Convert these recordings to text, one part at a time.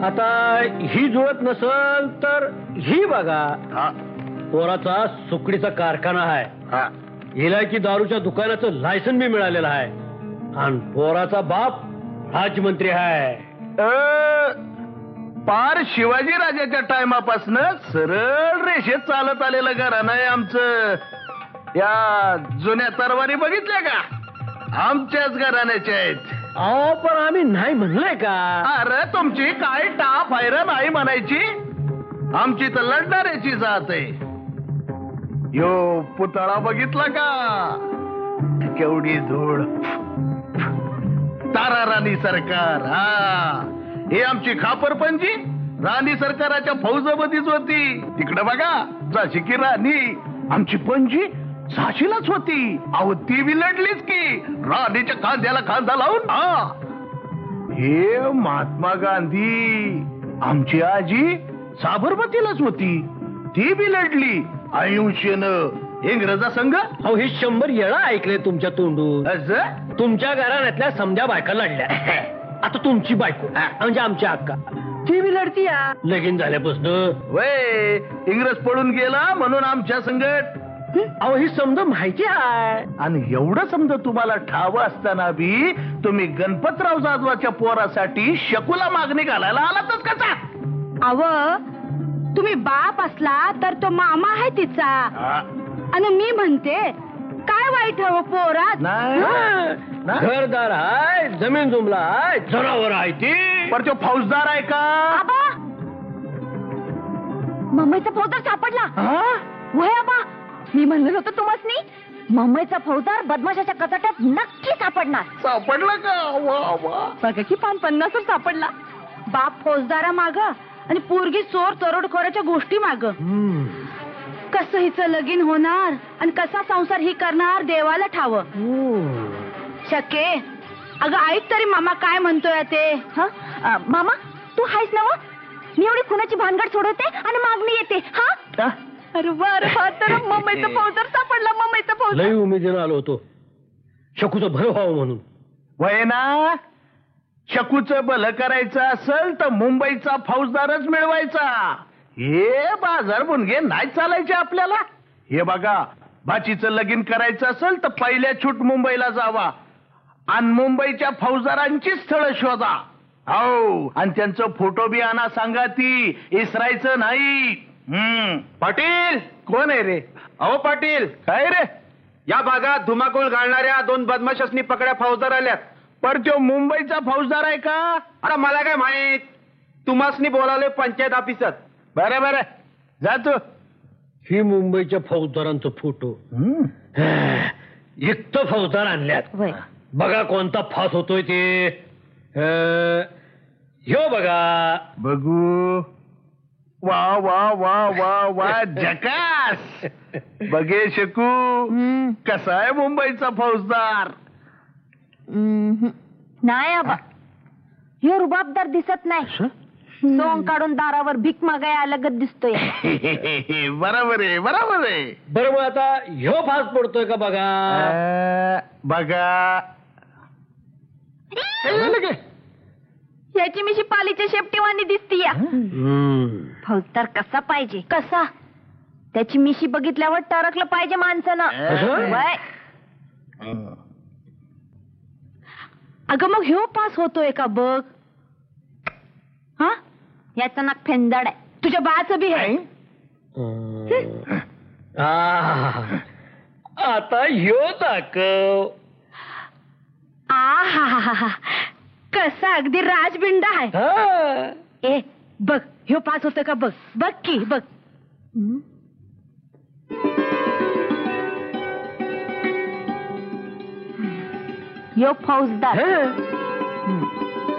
आता ही जुळत नसल तर ही बघा. पोराचा सुकडीचा कारखाना आहे, इलायची दारूच्या दुकानाचं लायसन बी मिळालेलं आहे, आणि पोराचा बाप राज्यमंत्री आहे. पार शिवाजी राजाच्या टायमापासून सरळ रेषेत चालत आलेलं घराणं आहे आमचं. या जुन्या तरवारी बघितल्या का? आमच्याच घराण्याच्या आहेत. अहो पण आम्ही नाही म्हणलंय का? अरे तुमची काय टाप आहे रे नाही म्हणायची? आमची तर लढणाऱ्याची जात आहे. यो पुतळा बघितला का? केवढी धूळ. तारा राणी सरकार. हे आमची खापरपंजी राणी सरकाराच्या फौजमध्येच होती. तिकडे बघा झाशी की राणी आमची पणजी झाशीलाच होती. अहो ती बी लढलीच की राणीच्या खांद्याला खांदा लावून. हे महात्मा गांधी आमची आजी साबरमतीलाच होती, ती बी लढली अहिंसेनं इंग्रजा संघ. अहो हे 100 वेळा ऐकले तुमच्या तोंडून. तुमच्या घराण्यातल्या समध्या बायका लढल्या. आता तुमची बायको म्हणजे आमची अक्का ती बी लढती या लगीन झाल्यापासून. वय इंग्रज पळून गेला म्हणून आमच्या संगट. अहो ही समज माहिती आहे. आणि एवढं समजा तुम्हाला ठाव असताना बी तुम्ही गणपतराव जाधवाच्या पोरासाठी शकुला मागणी घालायला आलातच कसा? अव तुम्ही बाप असला तर तो मामा आहे तिचा. आणि मी म्हणते काय वाईट हवं पोरात? घरदार आहे, जमीन जुमला आहे, जनावर आहे ती. पण तो फौजदार आहे का? मम्मीचा फौजदार सापडला. वय आबा मी म्हणलं होतं तुम्हाला मम्मीचा फौजदार बदमाशाच्या कचाट्यात नक्की सापडणार. सापडला का? वा वा. बघा की 50 सापडला. बाप फौजदारा माग आणि पोरगी चोर तरोडखोराच्या गोष्टी माग. कसं हिचं लगीन होणार आणि कसा संसार ही करणार देवाला ठाव. शके अगं ऐक तरी मामा काय म्हणतोय ते. मामा तू हायस ना? मी एवढी खुनाची भानगड सोडवते आणि मागणी येते. हा अरे तर मम्मीचा फौजदार सापडला. मम्मीचा फौजदार. लई उमेदीनं आलो होतो शकूचं भलं व्हावं म्हणून. वय ना शकूचं भलं करायचं असेल तर मुंबईचा फौजदारच मिळवायचा. हे बाजार बुनगे नाही चालायचे आपल्याला. हे बघा भाचीचं लगीन करायचं असेल तर पहिल्या छूट मुंबईला जावा आणि मुंबईच्या फौजदारांची स्थळ शोधा. हो आणि त्यांचं फोटो बी आणा. सांगा ती इसरायचं नाही. पाटील कोण आहे रे? अहो पाटील काय रे? या भागात धुमाकूळ घालणाऱ्या 2 बदमाशांनी पकड्या फौजदार आल्यात. पर तो मुंबईचा फौजदार आहे का? अरे मला काय माहित. तुम्हासनी बोलावले पंचायत ऑफिसात. बरं बरं जातो. ही मुंबईच्या फौजदारांचा फोटो. एक तर फौजदार आणल्यात. बघा कोणता फास होतोय ते. ह्यो बघा. बघू. वा वा वा वा वा झकास. बघे शकू कसा आहे मुंबईचा फौजदार? नाही आबा ह्यो रुबाबदार दिसत नाही. सोंग काढून दारावर भीक मागाय अलगत दिसतोय. बरोबर आहे बरोबर आहे. बरं मग आता ह्यो फास पडतोय का बघा. बघा याची मिशी पालीच्या शेपटीवानी दिसतीया. फौजदार कसा पाहिजे? कसा? त्याची मिशी बघितल्यावर टरकलं पाहिजे माणसानं. वय अगं मग ह्यो पास होतोय का बघ. हा याचा नाक फेंदाड आहे. तुझ्या बाचं बी आहे. आता ह्यो दाखव. हा कसा अगदी राजबिंडा आहे. ए बघ ह्यो पास होतोय का बघ. बघ की बघ. ह्यो फौजदार.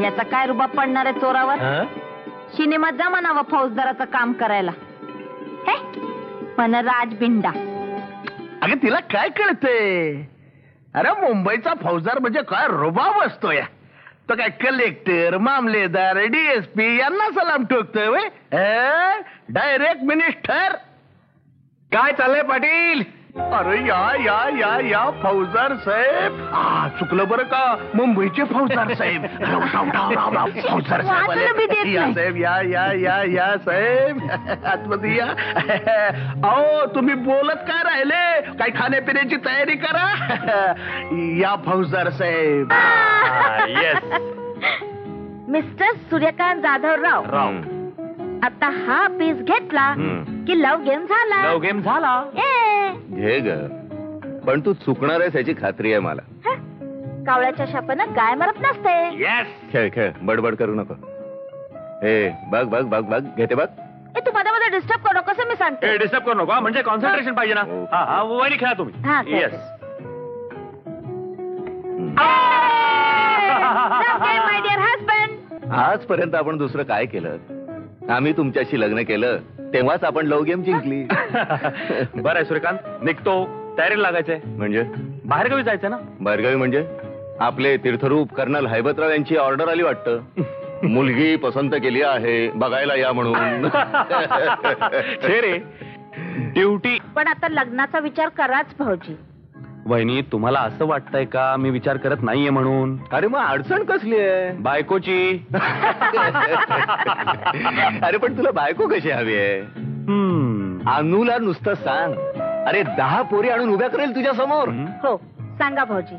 याचा काय रुबाब पडणार आहे चोरावर. सिनेमात जा म्हणावं फौजदाराचं काम करायला. हे पण राजबिंडा. अगं तिला काय कळतंय? अरे मुंबईचा फौजदार म्हणजे काय रुबाब असतो या. तो काय कलेक्टर मामलेदार डीएसपी यांना सलाम ठोकतोय व्हय? Direct minister. काय चाललंय पाटील? अरे या या या या फौजदार साहेब, चुकलं बरं का, मुंबईचे फौजदार साहेब. फौजदार वाचायला बी देत साहेब या नाही. साहेब, या या या या साहेब, आतमध्ये या. अहो तुम्ही बोलत काय राहिले, काही खाण्यापिण्याची तयारी करा. या फौजदार साहेब. मिस्टर सूर्यकांत जाधवराव, आता हा पीस घेतला की लव गेम झाला. लव गेम झाला. घे ग, पण तू चुकणार आहेस याची खात्री आहे मला. कावळ्याच्या शापानं गाय मरत नसते. खेळ खेळ, बडबड करू नको. हे बघ बघ बघ बघ, घेते बघ. तू मध्ये मध्ये डिस्टर्ब करू कसं मी सांगते. डिस्टर्ब करू नका, म्हणजे कॉन्सन्ट्रेशन पाहिजे ना. हा वहिनी खेळा हा, तुम्ही. खेळते. येस. My dear husband. आजपर्यंत आपण दुसरं काय केलं? आम्ही तुमच्याशी लग्न केलं तेव्हाच आपण लव गेम जिंकली. बरं आहे सूर्यकांत, निघतो. तयारीला लागायचंय. म्हणजे बाहेरगावी जायचं ना. बाहेरगावी म्हणजे? आपले तीर्थरूप कर्नल हैबतराव यांची ऑर्डर आली वाटतं. मुलगी पसंत केली आहे, बघायला या म्हणून. छे रे, ड्युटी. पण आता लग्नाचा विचार कराच भाऊजी. वहिनी, तुम्हाला असं वाटतंय का मी विचार करत नाहीये म्हणून? अरे मग अडचण कसली आहे? बायकोची. अरे पण तुला बायको कशी हवी आहे? अनुला नुसतं सांग, अरे 10 पोरी आणून उभ्या करेल तुझ्या समोर. हो सांगा भाऊजी.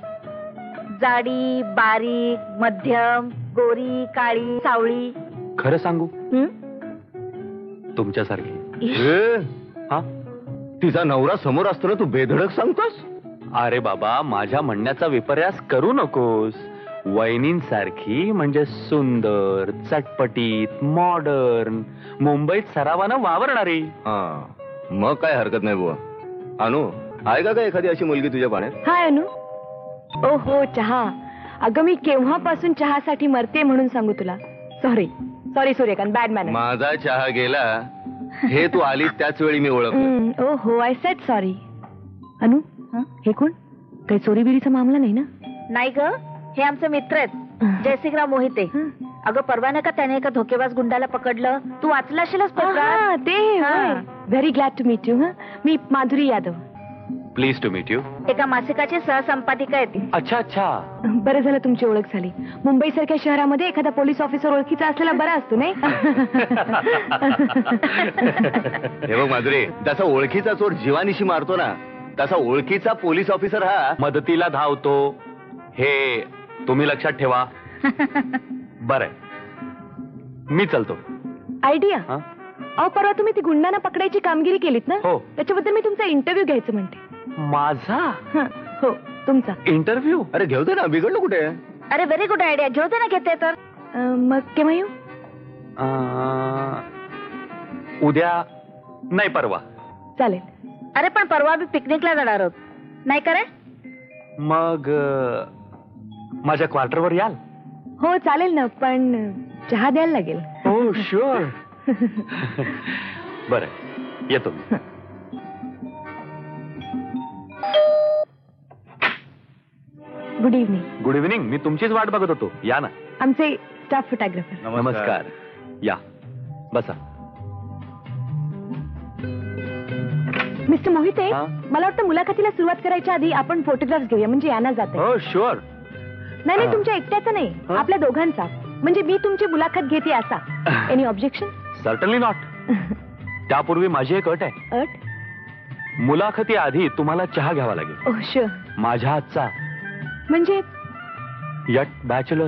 जाडी, बारीक, मध्यम, गोरी, काळी, सावळी. खरं सांगू, तुमच्यासारखी. हा, तिचा नवरा समोर असताना तू बेधडक सांगतोस? अरे बाबा, माझ्या म्हणण्याचा विपर्यास करू नकोस. वहिनींसारखी म्हणजे सुंदर, चटपटीत, मॉडर्न, मुंबईत सरावानं वावरणारी. हा, मग काय हरकत नाही बुवा. अनु, आहे का एखादी अशी मुलगी तुझ्या पाण्यात? हाय अनु. ओ हो, चहा. अगं मी केव्हापासून चहासाठी मरते म्हणून सांगू तुला. Sorry sorry Suryakant, bad manner. माझा चहा गेला हे तू आली त्याच वेळी मी ओळखलं. ओ हो, आय सेड सॉरी. अनु, हे कोण? काही चोरीबिरीचा मामला नाही ना? नाही ग, हे आमचे मित्र आहेत, जयसिंगराव मोहिते. अगं परवा नाही का त्याने एका धोकेबाज गुंडाला पकडलं, तू वाचलं असेलच पेपरात. ते very glad to meet you. मी Madhuri Yadav. Please to meet you. एका मासिकाची सहसंपादिका आहे ती. अच्छा अच्छा. बरं झालं तुमची ओळख झाली. मुंबई सारख्या शहरामध्ये एखादा पोलीस ऑफिसर ओळखीचा असलेला बरा असतो नाही? हे बघ माधुरी, तसा ओळखीचा चोर जीवानिशी मारतो ना, तसा ओळखीचा पोलीस ऑफिसर हा मदतीला धावतो, हे तुम्ही लक्षात ठेवा. बरं, मी चलतो. आयडिया. अहो परवा तुम्ही ती गुंडांना पकडायची कामगिरी केलीत ना? हो. त्याच्याबद्दल मी तुमचा इंटरव्ह्यू घ्यायचं म्हणते. माझा हो, तुमचा इंटरव्ह्यू? अरे घेऊ दे ना, बिघडलं कुठे? अरे व्हेरी गुड आयडिया, घेऊ दे ना. घेते तर मग केव्हा येऊ? उद्या नाही, परवा. चालेल. अरे पण परवा आम्ही पिकनिकला जाणार आहोत, नाही का रे? मग माझ्या क्वार्टरवर याल? हो चालेल ना, पण चहा द्यायला लागेल. हो शुअर. बरं, येतो. Good evening. Good evening. मी तुमचीच वाट बघत होतो. या ना. आमचे स्टाफ फोटोग्राफर. नमस्कार. या, बसा. मिस्टर मोहिते, हा? मला वाटतं मुलाखतीला सुरुवात करायच्या आधी आपण फोटोग्राफ्स घेऊया, म्हणजे यांना जाते. हो शुअर. नाही नाही, तुमच्या एकट्याचा नाही, आपल्या दोघांचा. म्हणजे मी तुमची मुलाखत घेते असा. Any objection? Certainly not. त्यापूर्वी माझी एक अट आहे. अट? मुलाखती आधी तुम्हाला चहा घ्यावा लागेल. ओह शुअर. माझ्या हातचा. म्हणजे यट बॅचलर.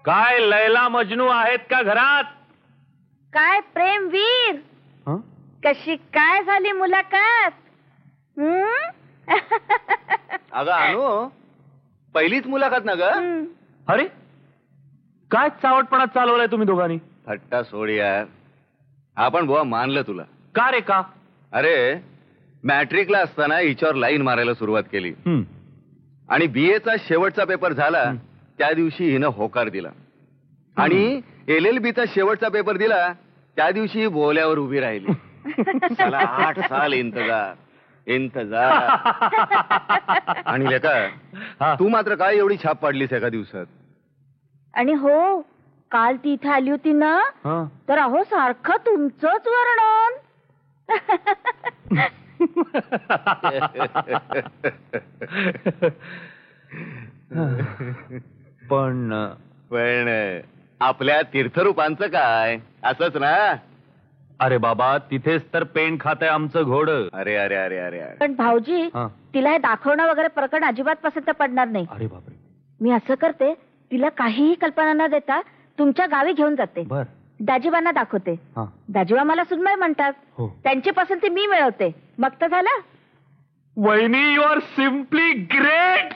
काय लैला मजनू आहेत का घरात? काय प्रेमवीर, हं? कशी काय झाली मुलाखत? अगं अनु, पहिलीच मुलाखत ना ग? अरे काय चावटपणा चालवलाय तुम्ही दोघांनी? थट्टा सोड यार. आपण बुवा मानलं तुला. का रे का? अरे मॅट्रिकला असताना हिच्यावर लाईन मारायला सुरुवात केली हं. आणि बीएचा शेवटचा पेपर झाला त्या दिवशी हिनं होकार दिला आणि LLB चा शेवटचा पेपर दिला त्या दिवशी ही बोल्यावर उभी राहिली. साला 8 साल इंतजार. आणि लेका तू मात्र काय एवढी छाप पाडलीस एका दिवसात? आणि हो, काल ती इथे आली होती ना, हं. तर अहो सारखं तुमचंच वर्णन. पण पण आपल्या तीर्थरूपांचं काय? असंच ना? अरे बाबा, तिथेच तर पेन खात आहे आमचं घोड. अरे अरे अरे अरे अरे पण भाऊजी, हं. तिला हे दाखवणं वगैरे प्रकरण अजिबात पसंत पडणार नाही. अरे बापरे. मी असं करते, तिला काहीही कल्पना न देता तुमच्या गावी घेऊन जाते. बर. दाजीबांना दाखवते. हा. दाजीबा मला सुनबाई म्हणतात. हो. त्यांची पसंती मी मिळवते. मग तर झालं. वहिनी, यू आर सिम्पली ग्रेट.